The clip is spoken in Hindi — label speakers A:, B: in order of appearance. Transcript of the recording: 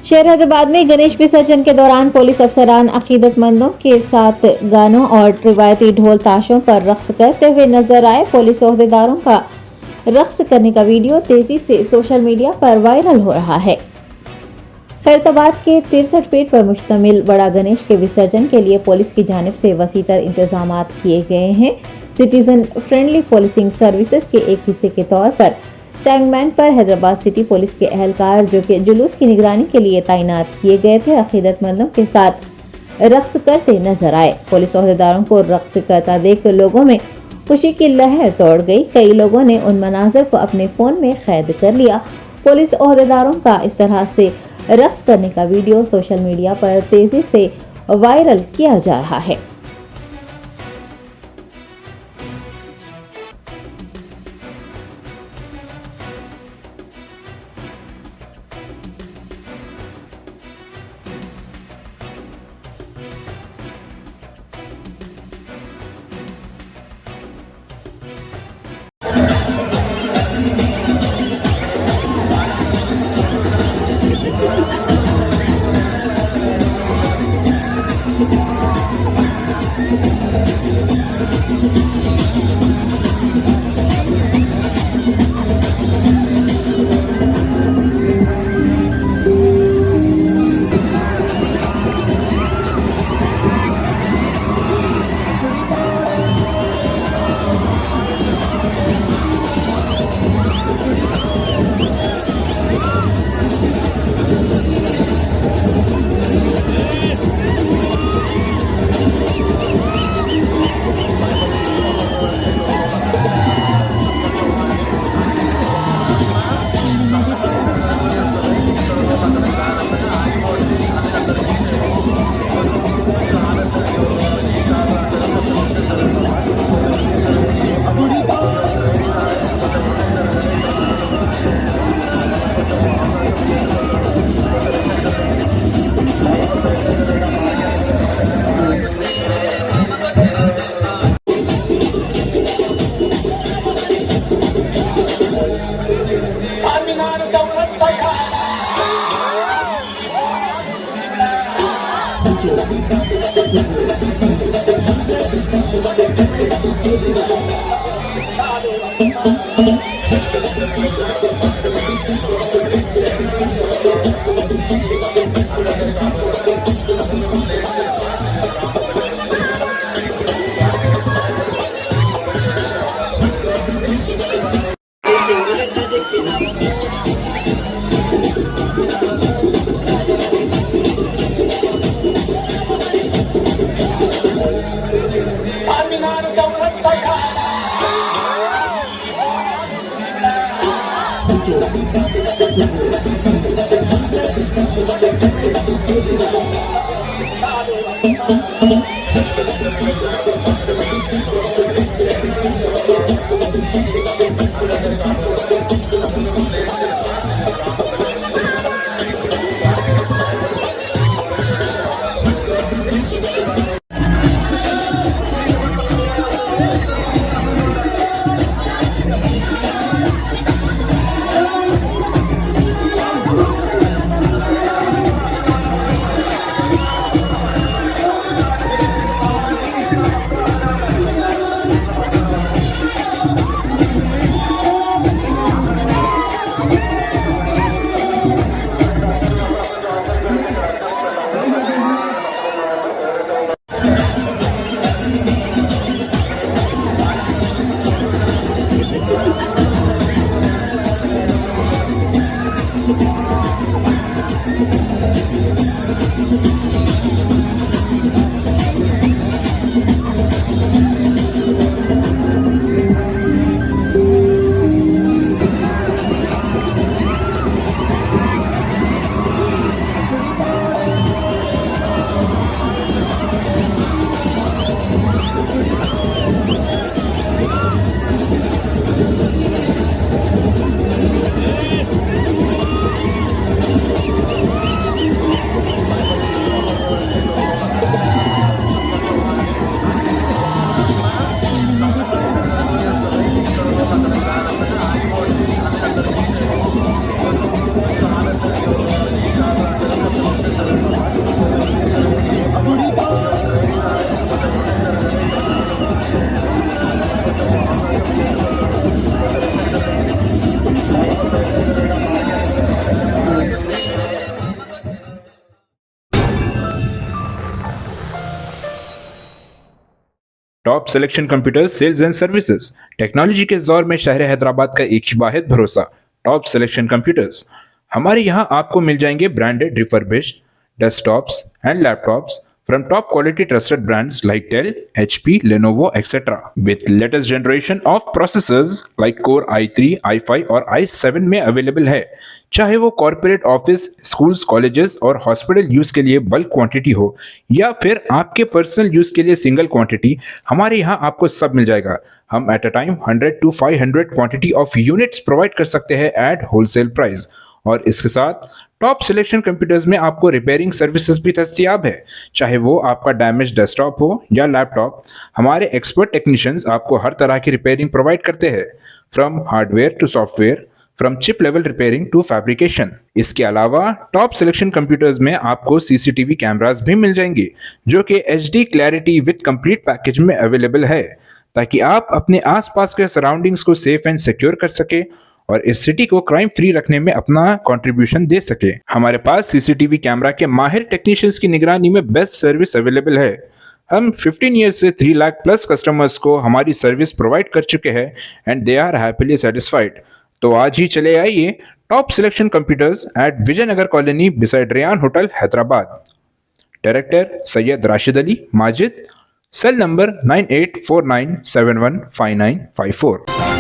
A: शहर हैदराबाद में गणेश विसर्जन के दौरान पुलिस अफसरान अकीदतमंदों के साथ गानों और रिवायती ढोल ताशों पर रक्स करते हुए नजर आए। पुलिस ओहदेदारों का रक्स करने का वीडियो तेजी से सोशल मीडिया पर वायरल हो रहा है। खैरताबाद के 63 फीट पर मुश्तमिल बड़ा गणेश के विसर्जन के लिए पुलिस की जानिब से वसीतर इंतजाम किए गए हैं। सिटीजन फ्रेंडली पुलिसिंग सर्विसेज के एक हिस्से के तौर पर टैंकमैन पर हैदराबाद सिटी पुलिस के एहलकार जो कि जुलूस की निगरानी के लिए तैनात किए गए थे, अकीदतमंदों के साथ रक्स करते नजर आए। पुलिस ओहदेदारों को रक्स करता देख लोगों में खुशी की लहर दौड़ गई। कई लोगों ने उन मनाजर को अपने फोन में कैद कर लिया। पुलिस ओहदेदारों का इस तरह से रक्स करने का वीडियो सोशल मीडिया पर तेजी से वायरल किया जा रहा है।
B: Top selection computers sales and services. Technology के इस दौर में शहर हैदराबाद का एक ही वाहिद भरोसा, टॉप सिलेक्शन कंप्यूटर्स। हमारे यहाँ आपको मिल जाएंगे branded refurbished desktops and laptops from top quality trusted brands like Dell, HP, Lenovo, etc. with latest generation of processors like Core i3, i5 और i7 में अवेलेबल है। चाहे वो कॉर्पोरेट ऑफिस, स्कूल्स, कॉलेजेस और हॉस्पिटल यूज के लिए बल्क क्वांटिटी हो या फिर आपके पर्सनल यूज के लिए सिंगल क्वांटिटी, हमारे यहाँ आपको सब मिल जाएगा। हम at a time 100 to 500 quantity of units provide कर सकते हैं एट होलसेल प्राइस। और इसके साथ टॉप सिलेक्शन कंप्यूटर्स में आपको रिपेयरिंग सर्विसेज भी दस्तियाब है। चाहे वो आपका डैमेज डेस्कटॉप हो या लैपटॉप, हमारे एक्सपर्ट टेक्नीशियंस आपको हर तरह की रिपेयरिंग प्रोवाइड करते हैं, from hardware to software, from chip level repairing to fabrication. इसके अलावा टॉप सिलेक्शन कंप्यूटर्स में आपको सीसीटीवी कैमरास भी मिल जाएंगे जो कि HD clarity with complete package में अवेलेबल है, ताकि आप अपने आसपास के सराउंडिंग्स को सेफ एंड सिक्योर कर सके और इस सिटी को क्राइम फ्री रखने में अपना कंट्रीब्यूशन दे सके। हमारे पास सीसीटीवी कैमरा के माहिर टेक्नीशियंस की निगरानी में बेस्ट सर्विस अवेलेबल है। हम 15 ईयर्स से 3 लाख प्लस कस्टमर्स को हमारी सर्विस प्रोवाइड कर चुके हैं and they are happily satisfied. तो आज ही चले आइए top selection computers at Vijayanagar colony beside Rayan hotel Hyderabad. Director Syed Rashid Ali Majid, cell number 9849715954।